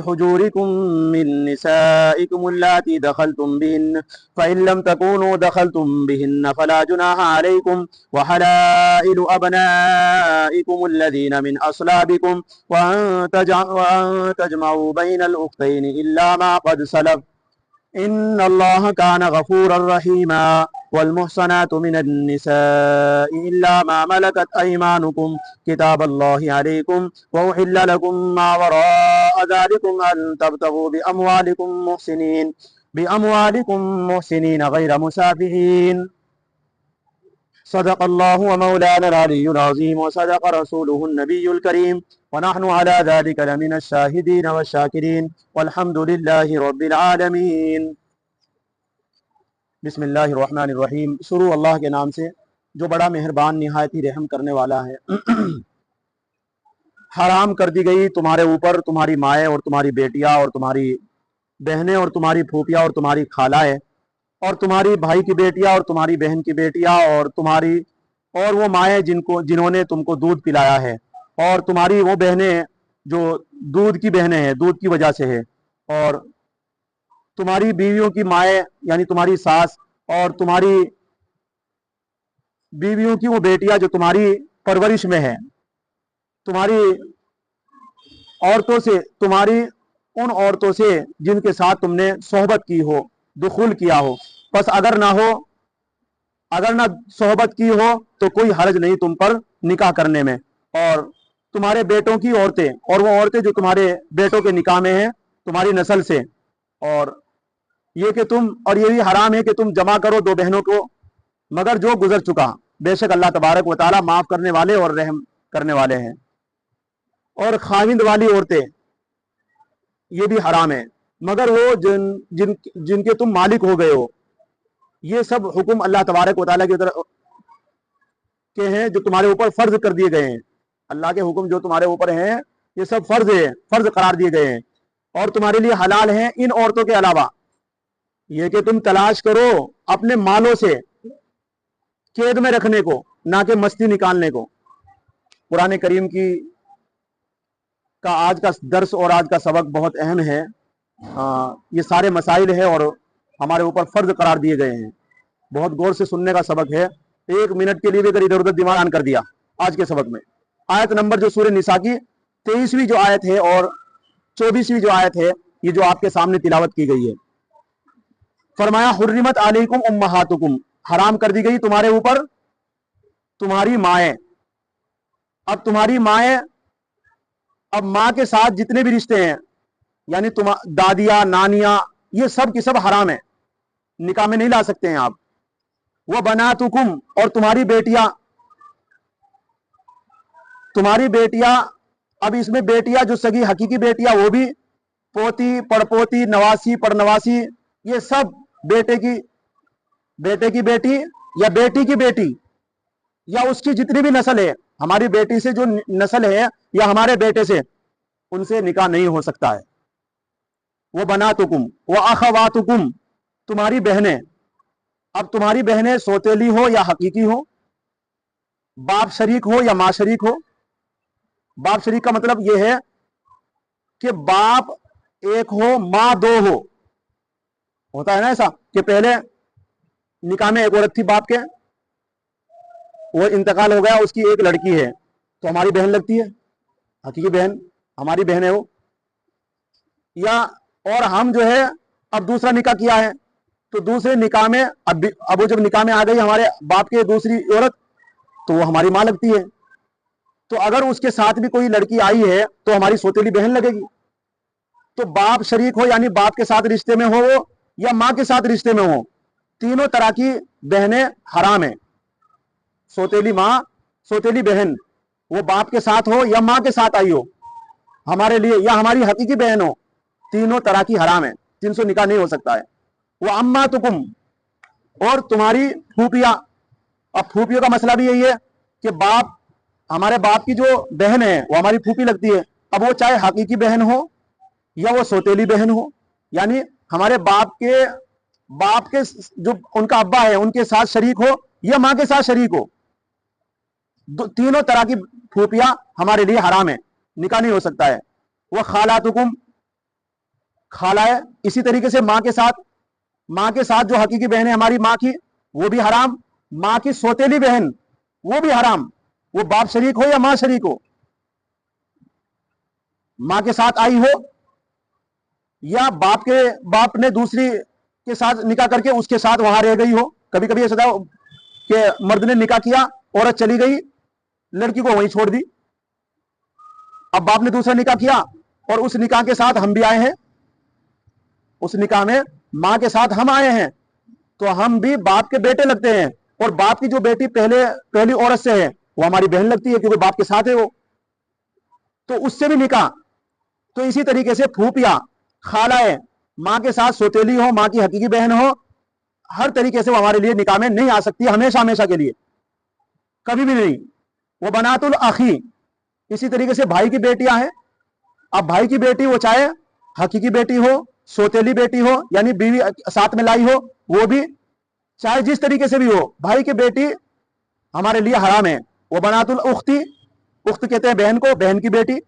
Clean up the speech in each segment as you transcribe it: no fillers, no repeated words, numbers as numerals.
حجوركم من نسائكم اللاتي دخلتم بهن فإن لم تكونوا دخلتم بهن فلا جناح عليكم وحلائل أبنائكم الذين من أصلابكم وأن تجمعوا بين الأختين إلا ما قد سلف إن الله كان غفورا رحيما والمحصنات من النساء إلا ما ملكت أيمانكم كتاب الله عليكم وأحل لكم ما وراء ذلكم أن تبتغوا بأموالكم محسنين غير مسافحين صدق الله ومولانا العلي العظيم وصدق رسوله النبي الكريم ونحن على ذلك لمن الشاهدين والشاكرين والحمد لله رب العالمين۔ بسم اللہ الرحمن الرحیم۔ شروع اللہ کے نام سے جو بڑا مہربان نہایت ہی رحم کرنے والا ہے۔ حرام کر دی گئی تمہارے اوپر تمہاری مائیں اور تمہاری بیٹیاں اور تمہاری بہنیں اور تمہاری پھوپھیاں اور تمہاری خالائیں اور تمہاری بھائی کی بیٹیاں اور تمہاری بہن کی بیٹیاں اور تمہاری اور وہ مائیں جنہوں نے تم کو دودھ پلایا ہے اور تمہاری وہ بہنیں جو دودھ کی بہنیں ہیں، دودھ کی وجہ سے ہے، اور تمہاری بیویوں کی مائیں یعنی تمہاری ساس اور تمہاری بیویوں کی وہ بیٹیاں جو تمہاری پرورش میں ہے، تمہاری عورتوں سے، تمہاری ان عورتوں سے جن کے ساتھ تم نے صحبت کی ہو، دخول کیا ہو، بس اگر نہ صحبت کی ہو تو کوئی حرج نہیں تم پر نکاح کرنے میں، اور تمہارے بیٹوں کی عورتیں اور وہ عورتیں جو تمہارے بیٹوں کے نکاح میں ہیں تمہاری نسل سے، اور یہ بھی حرام ہے کہ تم جمع کرو دو بہنوں کو مگر جو گزر چکا، بے شک اللہ تبارک و تعالی معاف کرنے والے اور رحم کرنے والے ہیں۔ اور خاوند والی عورتیں یہ بھی حرام ہے مگر وہ جن کے تم مالک ہو گئے ہو۔ یہ سب حکم اللہ تبارک و تعالی کی طرف کے ہیں جو تمہارے اوپر فرض کر دیے گئے ہیں۔ اللہ کے حکم جو تمہارے اوپر ہیں یہ سب فرض قرار دیے گئے ہیں اور تمہارے لیے حلال ہیں ان عورتوں کے علاوہ یہ کہ تم تلاش کرو اپنے مالوں سے قید میں رکھنے کو، نہ کہ مستی نکالنے کو۔ قرآن کریم کا آج کا درس اور آج کا سبق بہت اہم ہے۔ یہ سارے مسائل ہیں اور ہمارے اوپر فرض قرار دیے گئے ہیں۔ بہت غور سے سننے کا سبق ہے۔ 1 منٹ کے لیے بھی اگر ادھر ادھر دماغ آن کر دیا آج کے سبق میں، آیت نمبر جو سورہ نساء کی 23ویں جو آیت ہے اور 24ویں جو آیت ہے، یہ جو آپ کے سامنے تلاوت کی گئی ہے، فرمایا حرمت علیکم امہاتکم، حرام کر دی گئی تمہارے اوپر تمہاری مائیں۔ اب تمہاری مائیں، اب ماں کے ساتھ جتنے بھی رشتے ہیں یعنی دادیاں، نانیاں، یہ سب کی سب حرام ہیں، نکاح میں نہیں لا سکتے ہیں آپ۔ وہ بناتکم، اور تمہاری بیٹیاں، اب اس میں بیٹیاں جو سگی حقیقی بیٹیاں وہ بھی پوتی، پڑپوتی، نواسی، پڑنواسی، یہ سب بیٹے کی بیٹی یا بیٹی کی بیٹی یا اس کی جتنی بھی نسل ہے، ہماری بیٹی سے جو نسل ہے یا ہمارے بیٹے سے، ان سے نکاح نہیں ہو سکتا ہے۔ وہ بناتکم وہ اخواتکم، تمہاری بہنیں۔ اب تمہاری بہنیں سوتیلی ہو یا حقیقی ہو، باپ شریک ہو یا ماں شریک ہو۔ باپ شریک کا مطلب یہ ہے کہ باپ ایک ہو ماں 2 ہو۔ ہوتا ہے نا ایسا کہ پہلے نکاح میں ایک عورت تھی باپ کے، وہ انتقال ہو گیا، اس کی ایک لڑکی ہے تو ہماری بہن لگتی ہے، حقیقی بہن ہماری بہن ہے وہ۔ یا اور ہم جو ہے اب دوسرا نکاح کیا ہے تو دوسرے نکاح میں اب وہ جب نکاح میں آ گئی ہمارے باپ کے دوسری عورت تو وہ ہماری ماں لگتی ہے۔ تو اگر اس کے ساتھ بھی کوئی لڑکی آئی ہے تو ہماری سوتیلی بہن لگے گی۔ تو باپ شریک ہو یعنی باپ کے ساتھ رشتے میں ہو یا ماں کے ساتھ رشتے میں ہو، تینوں طرح کی بہنیں حرام ہیں۔ سوتیلی ماں سوتیلی بہن وہ باپ کے ساتھ ہو یا ماں کے ساتھ آئی ہو ہمارے لیے, یا ہماری حقیقی بہن ہو, تینوں طرح کی حرام ہے, جن سے نکاح نہیں ہو سکتا ہے. وہ اماتکم, اور تمہاری پھوپھیاں. اب پھوپھیوں کا مسئلہ بھی یہی ہے کہ باپ, ہمارے باپ کی جو بہن ہے وہ ہماری پھوپھی لگتی ہے. اب وہ چاہے حقیقی بہن ہو یا وہ سوتیلی بہن ہو, یعنی ہمارے باپ کے جو ان کا ابا ہے ان کے ساتھ شریک ہو یا ماں کے ساتھ شریک ہو, تینوں طرح کی پھوپھیاں ہمارے لیے حرام ہے, نکاح نہیں ہو سکتا ہے. وہ خالاتکم, خالہ ہے, اسی طریقے سے ماں کے ساتھ جو حقیقی بہن ہے ہماری ماں کی وہ بھی حرام. ماں کی سوتیلی بہن وہ بھی حرام, وہ باپ شریک ہو یا ماں شریک ہو, ماں کے ساتھ آئی ہو یا باپ نے دوسری کے ساتھ نکاح کر کے اس کے ساتھ وہاں رہ گئی ہو. کبھی کبھی ایسا تھا کہ مرد نے نکاح کیا, عورت چلی گئی, لڑکی کو وہیں چھوڑ دی. اب باپ نے دوسرا نکاح کیا اور اس نکاح کے ساتھ ہم بھی آئے ہیں, اس نکاح میں ماں کے ساتھ ہم آئے ہیں, تو ہم بھی باپ کے بیٹے لگتے ہیں. اور باپ کی جو بیٹی پہلی عورت سے ہے وہ ہماری بہن لگتی ہے کیونکہ باپ کے ساتھ ہے وہ, تو اس سے بھی نکاح. تو اسی طریقے سے پھوپھیاں, خالہ ہے, ماں کے ساتھ سوتیلی ہو, ماں کی حقیقی بہن ہو, ہر طریقے سے وہ ہمارے لیے نکاح میں نہیں آ سکتی, ہمیشہ کے لیے, کبھی بھی نہیں. وہ بنات الاخی, اسی طریقے سے بھائی کی بیٹیاں ہیں. اب بھائی کی بیٹی وہ چاہے حقیقی بیٹی ہو, سوتیلی بیٹی ہو, یعنی بیوی ساتھ میں لائی ہو, وہ بھی چاہے جس طریقے سے بھی ہو, بھائی کی بیٹی ہمارے لیے حرام ہے. وہ بنات الاختی, اخت کہتے ہیں بہن کو, بہن کی بیٹی.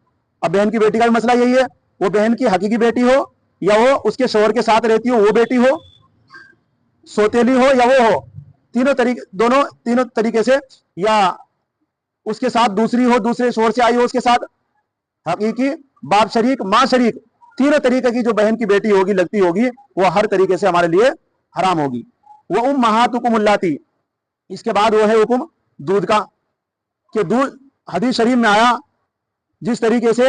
اب بہن کی بیٹی کا بھی مسئلہ یہی ہے, وہ بہن کی حقیقی بیٹی ہو یا وہ اس کے شوہر کے ساتھ رہتی ہو وہ بیٹی ہو, سوتیلی ہو یا وہ ہو, تینوں طریقے سے, یا اس کے ساتھ دوسری ہو, دوسرے شوہر سے آئی ہو اس کے ساتھ, حقیقی, باپ شریک, ماں شریک, تینوں طریقے کی جو بہن کی بیٹی ہوگی لگتی ہوگی وہ ہر طریقے سے ہمارے لیے حرام ہوگی. وہ امہاتکم اللاتی, اس کے بعد وہ ہے حکم دودھ کا, کہ دودھ حدیث شریف میں آیا جس طریقے سے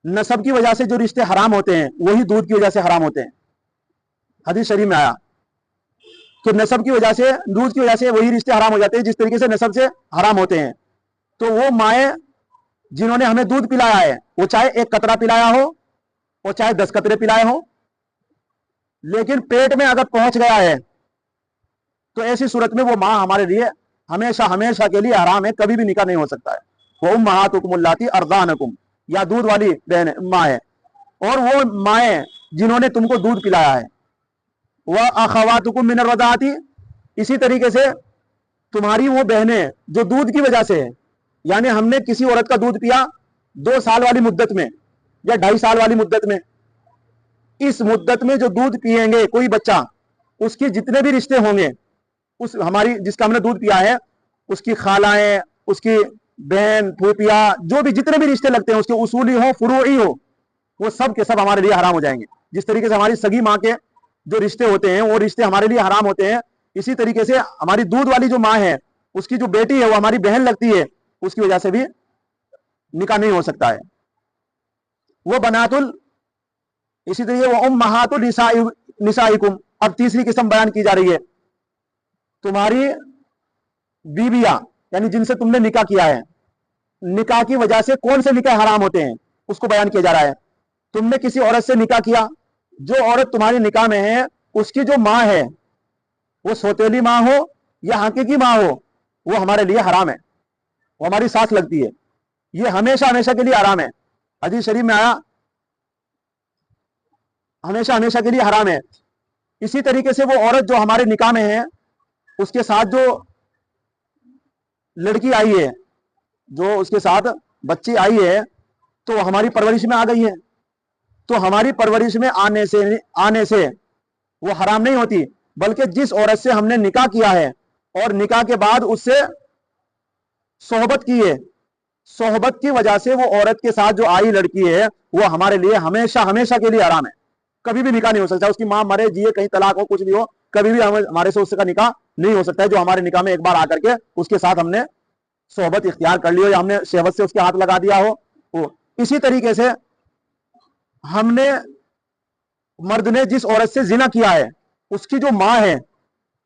نسب کی وجہ سے جو رشتے حرام ہوتے ہیں وہی دودھ کی وجہ سے حرام ہوتے ہیں. حدیث شریف میں آیا کہ نسب کی وجہ سے, دودھ کی وجہ سے وہی رشتے حرام ہو جاتے ہیں جس طریقے سے نسب سے حرام ہوتے ہیں. تو وہ مائیں جنہوں نے ہمیں دودھ پلایا ہے, وہ چاہے 1 قطرہ پلایا ہو اور چاہے 10 قطرے پلائے ہوں, لیکن پیٹ میں اگر پہنچ گیا ہے تو ایسی صورت میں وہ ماں ہمارے لیے ہمیشہ کے لیے حرام ہے, کبھی بھی نکاح نہیں ہو سکتا ہے. وہ امہاتکم اللاتی ارضعنکم, یا دودھ والی بہن ماں ہے, اور وہ مائیں جنہوں نے تم کو دودھ پلایا ہے. وہ اخواتکم من الرضاعتی, اسی طریقے سے تمہاری وہ بہنیں جو دودھ کی وجہ سے ہے, یعنی ہم نے کسی عورت کا دودھ پیا 2 سال والی مدت میں یا 2.5 سال والی مدت میں, اس مدت میں جو دودھ پیئیں گے کوئی بچہ, اس کے جتنے بھی رشتے ہوں گے, ہماری جس کا ہم نے دودھ پیا ہے اس کی خالائیں, اس کی بہن, پھوپھیاں, جو بھی جتنے بھی رشتے لگتے ہیں اس کے اصولی ہو فروعی ہو, وہ سب کے سب ہمارے لیے حرام ہو جائیں گے. جس طریقے سے ہماری سگی ماں کے جو رشتے ہوتے ہیں وہ رشتے ہمارے لیے حرام ہوتے ہیں, اسی طریقے سے ہماری دودھ والی جو ماں ہے اس کی جو بیٹی ہے وہ ہماری بہن لگتی ہے, اس کی وجہ سے بھی نکاح نہیں ہو سکتا ہے. وہ اسی طریقے وہ امہات نسائکم, اب تیسری قسم بیان کی جا رہی ہے, تمہاری بیویاں, یعنی جن سے تم نے نکاح کیا ہے, نکاح کی وجہ سے کون سے نکاح حرام ہوتے ہیں اس کو بیان کیا جا رہا ہے. تم نے کسی عورت سے نکاح کیا, جو عورت تمہاری نکاح میں ہے اس کی جو ماں ہے وہ سوتیلی ماں ہو یا حقیقی ماں ہو, وہ ہمارے لیے حرام ہے, وہ ہماری ساس لگتی ہے, یہ ہمیشہ کے لیے حرام ہے. حدیث شریف میں آیا ہمیشہ کے لیے حرام ہے. اسی طریقے سے وہ عورت جو ہمارے نکاح میں ہے اس کے ساتھ جو لڑکی آئی ہے, جو اس کے ساتھ بچی آئی ہے, تو ہماری پرورش میں آ گئی ہے, تو ہماری پرورش میں آنے سے وہ حرام نہیں ہوتی, بلکہ جس عورت سے ہم نے نکاح کیا ہے اور نکاح کے بعد اس سے صحبت کی ہے, صحبت کی وجہ سے وہ عورت کے ساتھ جو آئی لڑکی ہے وہ ہمارے لیے ہمیشہ کے لیے حرام ہے, کبھی بھی نکاح نہیں ہو سکتا. اس کی ماں مرے جیے, کہیں طلاق ہو, کچھ بھی ہو, کبھی بھی ہمارے سے اس کا نکاح نہیں ہو سکتا ہے. جو ہمارے نکاح میں ایک بار آ کر کے اس کے ساتھ ہم نے صحبت اختیار کر لی ہو یا ہم نے شہوت سے اس کے ہاتھ لگا دیا ہو. اسی طریقے سے مرد نے جس عورت سے زنا کیا ہے اس کی جو ماں ہے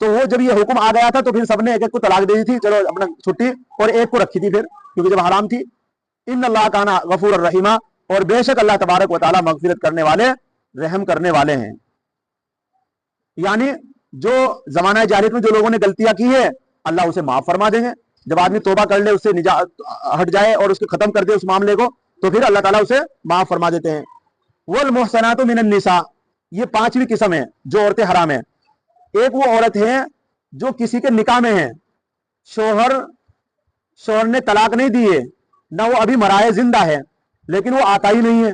تو وہ جب یہ حکم آ گیا تھا تو پھر سب نے ایک ایک کو طلاق دے دی تھی, چلو اپنا چھٹی, اور ایک کو رکھی تھی پھر, کیونکہ جب حرام تھی. ان اللہ کان غفور الرحیمہ, اور بے شک اللہ تبارک و تعالیٰ مغفرت کرنے والے, رحم کرنے والے ہیں. یعنی جو زمانہ جاہلیت میں جو لوگوں نے غلطیاں کی ہے اللہ اسے معاف فرما دیں گے. جب آدمی توبہ کر لے, اس سے ہٹ جائے اور اس کو ختم کر دے اس معاملے کو, تو پھر اللہ تعالیٰ اسے معاف فرما دیتے ہیں. والمحصنات من النساء, یہ 5ویں قسم ہے جو عورتیں حرام ہیں. ایک وہ عورت ہے جو کسی کے نکاح میں ہے, شوہر نے طلاق نہیں دی ہے, نہ وہ ابھی مرائے زندہ ہے, لیکن وہ آتا ہی نہیں ہے.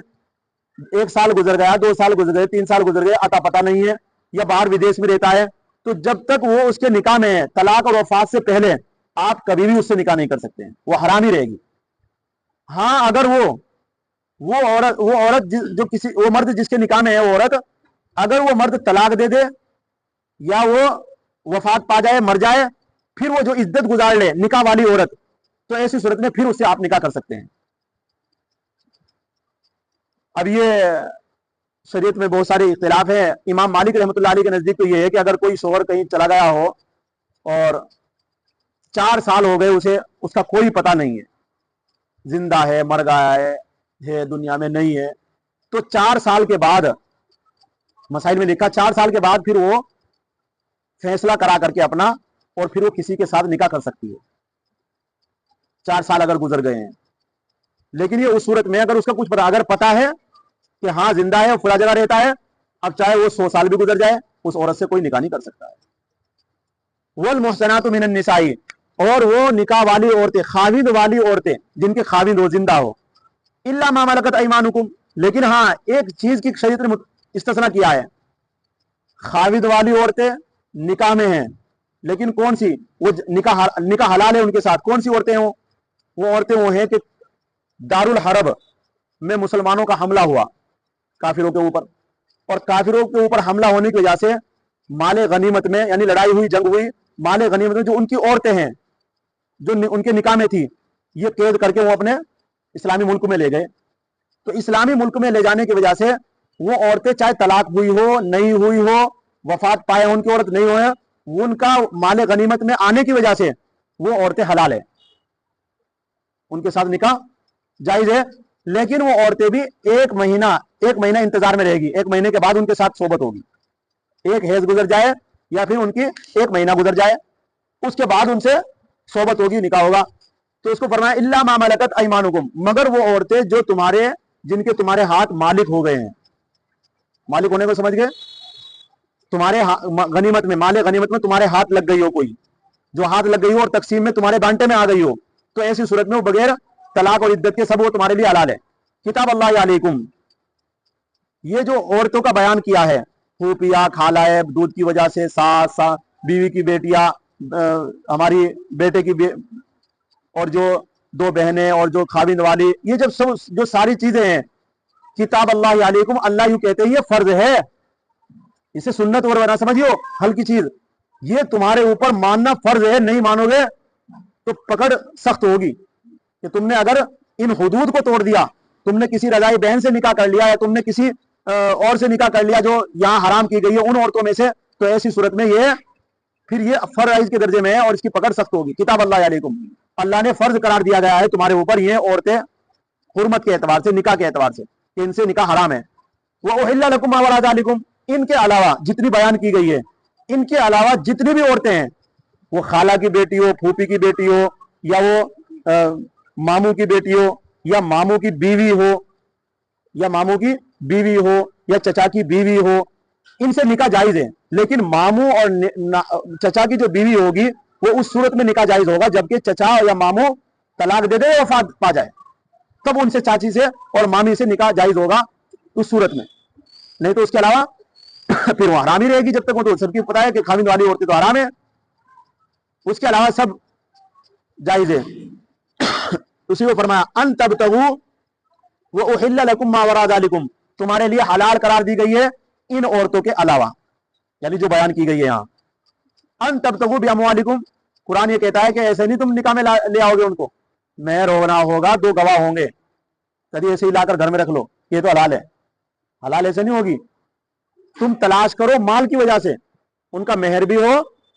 1 سال گزر گیا, 2 سال گزر گئے, 3 سال گزر گئے, آتا پتہ نہیں ہے, یا باہر ودیش میں رہتا ہے. تو جب تک وہ اس کے نکاح میں ہے, طلاق اور وفات سے پہلے آپ کبھی بھی اس سے نکاح نہیں کر سکتے ہیں, وہ حرام ہی رہے گی. ہاں اگر وہ عورت وہ مرد جس کے نکاح میں ہے وہ عورت, اگر وہ مرد طلاق دے دے یا وہ وفات پا جائے, مر جائے, پھر وہ جو عدت گزار لے نکاح والی عورت, تو ایسی صورت میں پھر اس سے آپ نکاح کر سکتے ہیں. اب یہ شریعت میں بہت سارے اختلاف ہے. امام مالک رحمۃ اللہ علیہ کے نزدیک تو یہ ہے کہ اگر کوئی شوہر کہیں چلا گیا ہو اور 4 سال ہو گئے اسے, اس کا کوئی پتہ نہیں ہے, زندہ ہے, مر گیا ہے, دنیا میں نہیں ہے, تو 4 سال کے بعد, مسائل میں لکھا 4 سال کے بعد پھر وہ فیصلہ کرا کر کے اپنا, اور پھر وہ کسی کے ساتھ نکاح کر سکتی ہے, 4 سال اگر گزر گئے ہیں. لیکن یہ اس صورت میں اگر اس کا کچھ پتا, اگر پتا ہے کہ ہاں زندہ ہے, فلاں جگہ رہتا ہے, اب چاہے وہ 100 سال بھی گزر جائے, اس عورت سے کوئی نکاح نہیں کر سکتا ہے. والمحصنات من النساء, اور وہ نکاح والی عورتیں, خاوند والی عورتیں جن کے خاوند ہو, زندہ ہو, الا ما ملکت ایمانکم, لیکن ہاں ایک چیز کی شریعت نے استثناء کیا ہے, خاوند والی عورتیں نکاح میں ہیں, لیکن کون سی, وہ نکاح حلال ہے ان کے ساتھ. کون سی عورتیں ہوں, وہ عورتیں وہ ہیں کہ دار الحرب میں مسلمانوں کا حملہ ہوا کافروں کے اوپر, اور کافروں کے اوپر حملہ ہونے کی وجہ سے مال غنیمت میں, یعنی لڑائی ہوئی, جنگ ہوئی, مال غنیمت میں جو ان کی عورتیں ہیں جو ان کے نکاح میں تھی, یہ قید کر کے وہ اپنے اسلامی ملک میں لے گئے. تو اسلامی ملک میں لے جانے کی وجہ سے وہ عورتیں چاہے طلاق ہوئی ہو, نہیں ہوئی ہو, وفات پائے ان کی عورت نہیں ہوئے, ان کا مال غنیمت میں آنے کی وجہ سے وہ عورتیں حلال ہے, ان کے ساتھ نکاح جائز ہے. لیکن وہ عورتیں بھی 1 مہینہ انتظار میں رہے گی, 1 مہینے کے بعد ان کے ساتھ صحبت ہوگی, ایک حیض گزر جائے یا پھر ان کی 1 مہینہ گزر جائے, اس کے بعد ان سے صحبت ہوگی, نکاح ہوگا. تو اس کو فرمایا الا ما ملکت ایمانکم, مگر وہ عورتیں جو جن کے تمہارے ہاتھ مالک ہو گئے ہیں. مالک ہونے کو سمجھ گئے, تمہارے غنیمت میں, مال غنیمت میں تمہارے ہاتھ لگ گئی ہو, کوئی جو ہاتھ لگ گئی ہو اور تقسیم میں تمہارے بانٹے میں آ گئی ہو, تو ایسی صورت میں وہ بغیر طلاق اور عدت کے سب وہ تمہارے لیے حلال ہے. کتاب اللہ علیکم, یہ جو عورتوں کا بیان کیا ہے, پھوپھیاں, خالائے, دودھ کی وجہ سے ساس, بیوی کی بیٹیاں, ہماری بیٹے کی اور جو 2 بہنیں اور جو خاوند والی, یہ جب سب جو ساری چیزیں ہیں, کتاب اللہ علیکم, اللہ یوں کہتے ہیں یہ فرض ہے, اسے سنت اور نہ سمجھیو ہلکی چیز, یہ تمہارے اوپر ماننا فرض ہے. نہیں مانو گے تو پکڑ سخت ہوگی, کہ تم نے اگر ان حدود کو توڑ دیا, تم نے کسی رضائی بہن سے نکاح کر لیا, یا تم نے کسی اور سے نکاح کر لیا جو یہاں حرام کی گئی ہے ان عورتوں میں سے, تو ایسی صورت میں پھر یہ فرض کے درجے میں ہے اور اس کی پکڑ سخت ہوگی. کتاب اللہ علیکم, اللہ نے فرض قرار دیا گیا ہے تمہارے اوپر یہ عورتیں, حرمت کے اعتبار سے, نکاح کے اعتبار سے, کہ ان سے نکاح حرام ہے. وَأُحِلَّ لَكُمْ مَا وَرَاءَ ذَلِكُمْ, ان کے علاوہ جتنی بیان کی گئی ہے, ان کے علاوہ جتنی بھی عورتیں ہیں, وہ خالہ کی بیٹی ہو, پھوپھی کی بیٹی ہو, یا وہ ماموں کی بیٹی ہو, یا ماموں کی بیوی ہو, یا ماموں کی بیوی ہو, یا چچا کی بیوی ہو, ان سے نکاح جائز ہے. لیکن ماموں اور چچا کی جو بیوی ہوگی وہ اس صورت میں نکاح جائز ہوگا جبکہ چچا یا ماموں طلاق دے دے یا وفات پا جائے, تب ان سے چاچی سے اور مامی سے نکاح جائز ہوگا اس صورت میں. نہیں تو اس کے علاوہ پھر وہ حرام ہی رہے گی جب تک. وہ تو سب کی پتہ ہے کہ خاوند والی عورتیں تو حرام ہے, اس کے علاوہ سب جائز ہے. اسی کو فرمایا ان تبتغوا واحل لكم ما وراء ذلكم, تمہارے لیے حلال قرار دی گئی ہے ان عورتوں کے علاوہ, یعنی جو بیان کی گئی ہے یہاں. ان تبتغوا باموالکم, قرآن یہ کہتا ہے کہ ایسے نہیں تم نکاح میں لے آؤ گے ان کو, مہر ہونا ہوگا, 2 گواہ ہوں گے, کبھی ایسے ہی لا کر گھر میں رکھ لو یہ تو حلال ہے. حلال ایسے نہیں ہوگی, تم تلاش کرو مال کی وجہ سے, ان کا مہر بھی ہو